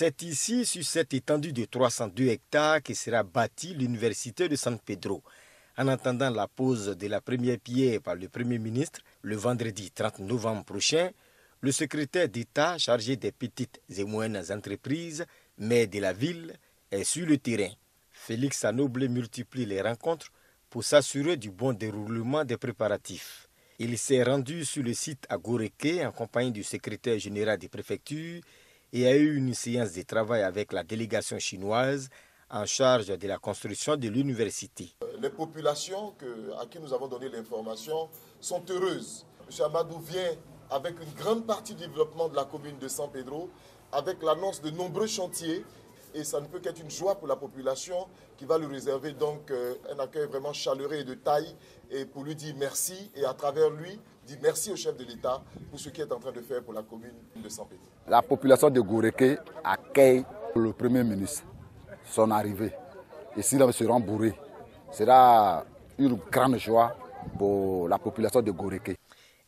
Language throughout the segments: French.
C'est ici, sur cette étendue de 302 hectares, que sera bâtie l'université de San Pedro. En attendant la pose de la première pierre par le Premier ministre, le vendredi 30 novembre prochain, le secrétaire d'État chargé des petites et moyennes entreprises, maire de la ville, est sur le terrain. Félix Sanoble multiplie les rencontres pour s'assurer du bon déroulement des préparatifs. Il s'est rendu sur le site à Goreke en compagnie du secrétaire général des préfectures et a eu une séance de travail avec la délégation chinoise en charge de la construction de l'université. Les populations à qui nous avons donné l'information sont heureuses. M. Amadou vient avec une grande partie du développement de la commune de San Pedro, avec l'annonce de nombreux chantiers, et ça ne peut qu'être une joie pour la population qui va lui réserver donc un accueil vraiment chaleureux et de taille, et pour lui dire merci, et à travers lui, dire merci au chef de l'État pour ce qu'il est en train de faire pour la commune de San Pedro. La population de Goreke accueille le Premier ministre, son arrivée. Ici, là, nous serons bourrés. Ce sera une grande joie pour la population de Goreke.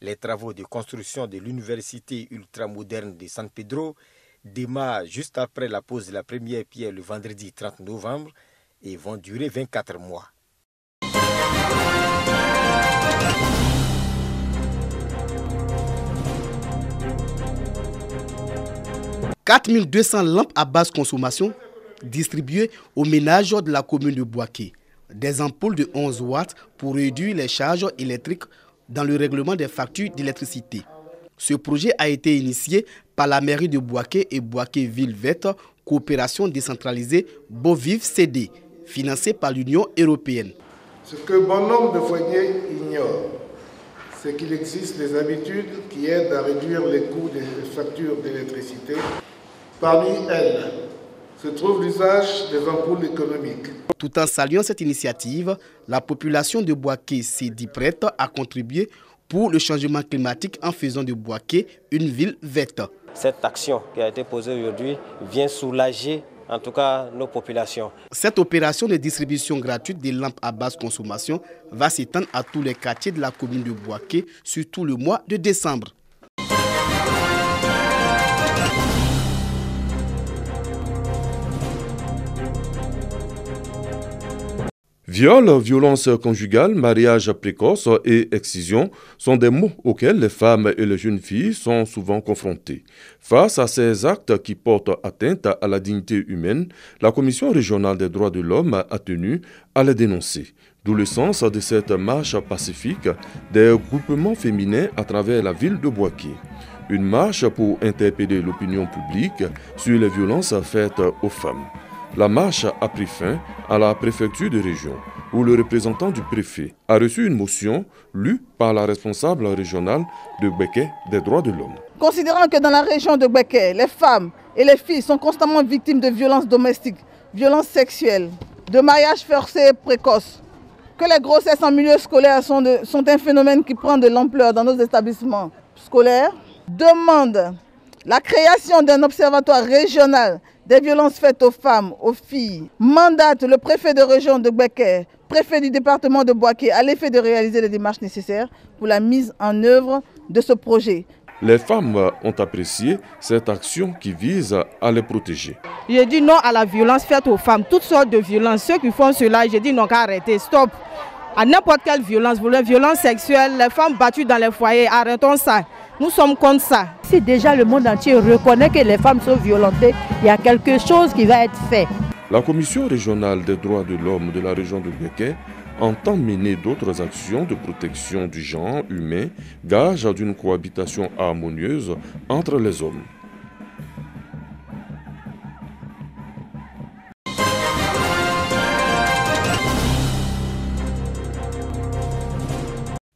Les travaux de construction de l'université ultramoderne de San Pedro démarrent juste après la pose de la première pierre le vendredi 30 novembre et vont durer 24 mois. « 4200 lampes à basse consommation distribuées aux ménages de la commune de Bouaké. Des ampoules de 11 watts pour réduire les charges électriques dans le règlement des factures d'électricité. Ce projet a été initié par la mairie de Bouaké et Bouaké Ville Verte, coopération décentralisée Boviv CD, financée par l'Union européenne. Ce que bon nombre de foyers ignorent, c'est qu'il existe des habitudes qui aident à réduire les coûts des factures d'électricité. Parmi elles se trouve l'usage des ampoules économiques. Tout en saluant cette initiative, la population de Bouaké s'est dit prête à contribuer pour le changement climatique en faisant de Bouaké une ville verte. Cette action qui a été posée aujourd'hui vient soulager en tout cas nos populations. Cette opération de distribution gratuite des lampes à basse consommation va s'étendre à tous les quartiers de la commune de Bouaké sur tout le mois de décembre. Viol, violence conjugale, mariage précoce et excision sont des mots auxquels les femmes et les jeunes filles sont souvent confrontées. Face à ces actes qui portent atteinte à la dignité humaine, la Commission régionale des droits de l'homme a tenu à les dénoncer. D'où le sens de cette marche pacifique des groupements féminins à travers la ville de Bouaké. Une marche pour interpeller l'opinion publique sur les violences faites aux femmes. La marche a pris fin à la préfecture de région, où le représentant du préfet a reçu une motion lue par la responsable régionale de Gbeke des droits de l'homme. Considérant que dans la région de Gbeke, les femmes et les filles sont constamment victimes de violences domestiques, violences sexuelles, de mariages forcés précoces, que les grossesses en milieu scolaire sont un phénomène qui prend de l'ampleur dans nos établissements scolaires, demande la création d'un observatoire régional des violences faites aux femmes, aux filles, mandate le préfet de région de Gbeke, préfet du département de Bouaké, à l'effet de réaliser les démarches nécessaires pour la mise en œuvre de ce projet. Les femmes ont apprécié cette action qui vise à les protéger. J'ai dit non à la violence faite aux femmes, toutes sortes de violences. Ceux qui font cela, j'ai dit non, arrêtez, stop. À n'importe quelle violence, violence sexuelle, les femmes battues dans les foyers, arrêtons ça. Nous sommes contre ça. Si déjà le monde entier reconnaît que les femmes sont violentées, il y a quelque chose qui va être fait. La Commission régionale des droits de l'homme de la région de Gbeke entend mener d'autres actions de protection du genre humain, gage d'une cohabitation harmonieuse entre les hommes.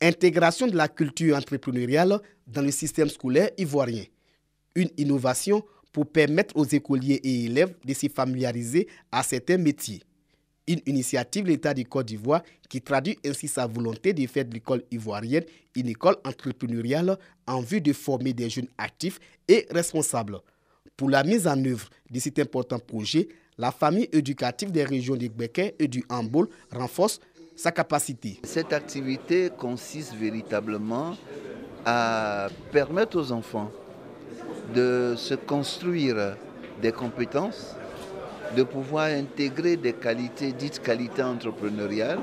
Intégration de la culture entrepreneuriale dans le système scolaire ivoirien. Une innovation pour permettre aux écoliers et élèves de se familiariser à certains métiers. Une initiative de l'État du Côte d'Ivoire qui traduit ainsi sa volonté de faire de l'école ivoirienne une école entrepreneuriale en vue de former des jeunes actifs et responsables. Pour la mise en œuvre de cet important projet, la famille éducative des régions de Gbeke et du Hamboul renforce sa capacité. Cette activité consiste véritablement à permettre aux enfants de se construire des compétences, de pouvoir intégrer des qualités, dites qualités entrepreneuriales,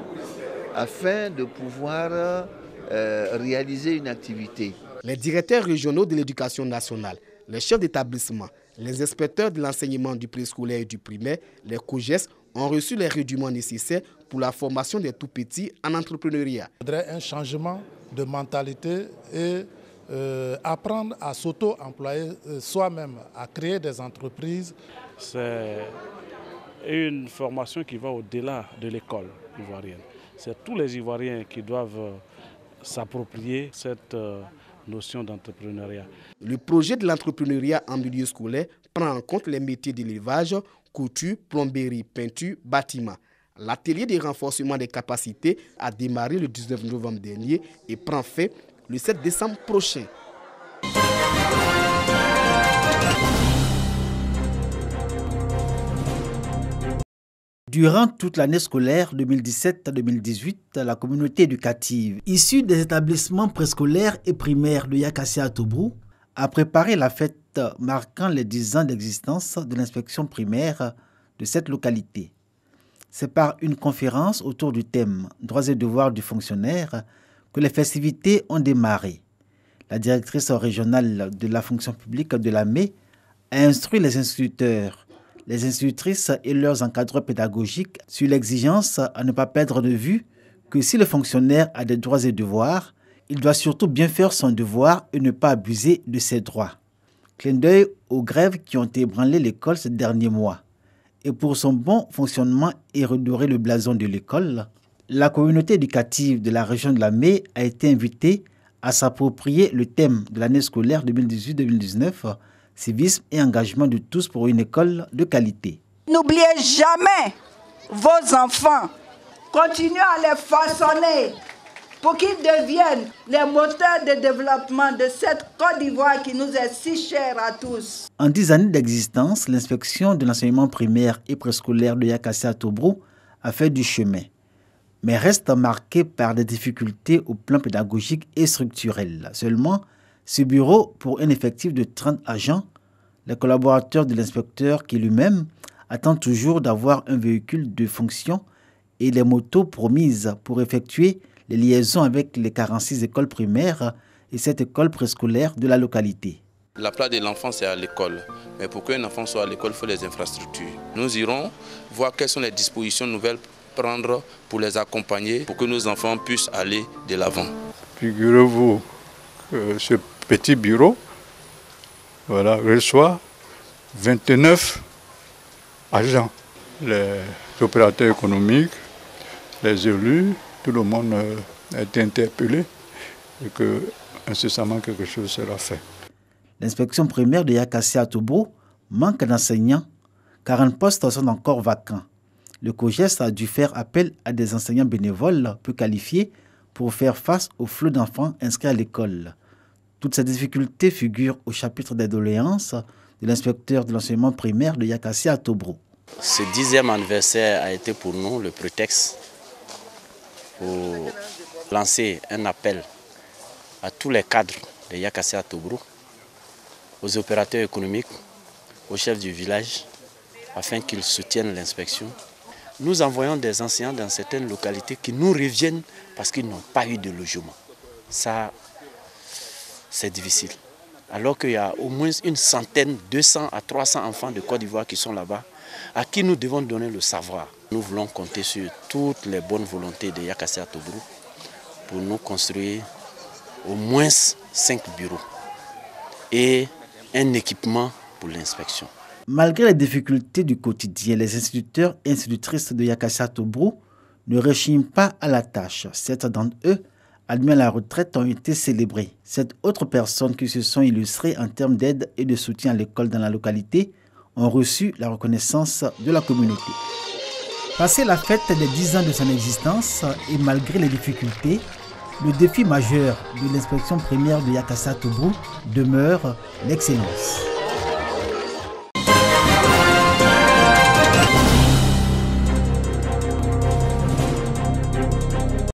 afin de pouvoir réaliser une activité. Les directeurs régionaux de l'éducation nationale, les chefs d'établissement, les inspecteurs de l'enseignement du préscolaire et du primaire, les COGES, ont reçu les rudiments nécessaires pour la formation des tout-petits en entrepreneuriat. Il faudrait un changement de mentalité et apprendre à s'auto-employer soi-même, à créer des entreprises. C'est une formation qui va au-delà de l'école ivoirienne. C'est tous les Ivoiriens qui doivent s'approprier cette notion d'entrepreneuriat. Le projet de l'entrepreneuriat en milieu scolaire prend en compte les métiers d'élevage, couture, plomberie, peinture, bâtiment. L'atelier de renforcement des capacités a démarré le 19 novembre dernier et prend fin le 7 décembre prochain. Durant toute l'année scolaire 2017-2018, la communauté éducative issue des établissements préscolaires et primaires de Yakassia à Tobrou a préparé la fête marquant les 10 ans d'existence de l'inspection primaire de cette localité. C'est par une conférence autour du thème « Droits et devoirs du fonctionnaire » que les festivités ont démarré. La directrice régionale de la fonction publique de la ME a instruit les instituteurs, les institutrices et leurs encadreurs pédagogiques sur l'exigence à ne pas perdre de vue que si le fonctionnaire a des droits et devoirs, il doit surtout bien faire son devoir et ne pas abuser de ses droits. Clin d'œil aux grèves qui ont ébranlé l'école ces derniers mois. Et pour son bon fonctionnement et redorer le blason de l'école, la communauté éducative de la région de la ME a été invitée à s'approprier le thème de l'année scolaire 2018-2019, civisme et engagement de tous pour une école de qualité. N'oubliez jamais vos enfants. Continuez à les façonner pour qu'ils deviennent les moteurs de développement de cette Côte d'Ivoire qui nous est si chère à tous. En 10 années d'existence, l'inspection de l'enseignement primaire et préscolaire de Yakassia à Tobrou a fait du chemin, mais reste marquée par des difficultés au plan pédagogique et structurel. Seulement, ce bureau, pour un effectif de 30 agents, les collaborateurs de l'inspecteur qui lui-même attend toujours d'avoir un véhicule de fonction et les motos promises pour effectuer les liaisons avec les 46 écoles primaires et cette école préscolaire de la localité. La place de l'enfant, c'est à l'école. Mais pour qu'un enfant soit à l'école, il faut les infrastructures. Nous irons voir quelles sont les dispositions nouvelles prendre pour les accompagner, pour que nos enfants puissent aller de l'avant. Figurez-vous que ce petit bureau reçoit 29 agents, les opérateurs économiques, les élus, tout le monde a été interpellé et que incessamment quelque chose sera fait. L'inspection primaire de Yakassia à Tobrou manque d'enseignants, 40 postes sont encore vacants. Le COGES a dû faire appel à des enseignants bénévoles peu qualifiés pour faire face au flot d'enfants inscrits à l'école. Toutes ces difficultés figurent au chapitre des doléances de l'inspecteur de l'enseignement primaire de Yakassia à Tobrou. Ce 10e anniversaire a été pour nous le prétexte pour lancer un appel à tous les cadres de Yakassia à Tobrou, aux opérateurs économiques, aux chefs du village, afin qu'ils soutiennent l'inspection. Nous envoyons des enseignants dans certaines localités qui nous reviennent parce qu'ils n'ont pas eu de logement. Ça, c'est difficile. Alors qu'il y a au moins une centaine, 200 à 300 enfants de Côte d'Ivoire qui sont là-bas, à qui nous devons donner le savoir. Nous voulons compter sur toutes les bonnes volontés de Yakassia à Tobrou pour nous construire au moins 5 bureaux et un équipement pour l'inspection. Malgré les difficultés du quotidien, les instituteurs et institutrices de Yakassia à Tobrou ne rechignent pas à la tâche. 7 d'entre eux, admis à la retraite, ont été célébrés. 7 autres personnes qui se sont illustrées en termes d'aide et de soutien à l'école dans la localité ont reçu la reconnaissance de la communauté. Passé la fête des 10 ans de son existence et malgré les difficultés, le défi majeur de l'inspection primaire de Yakassia à Tobrou demeure l'excellence.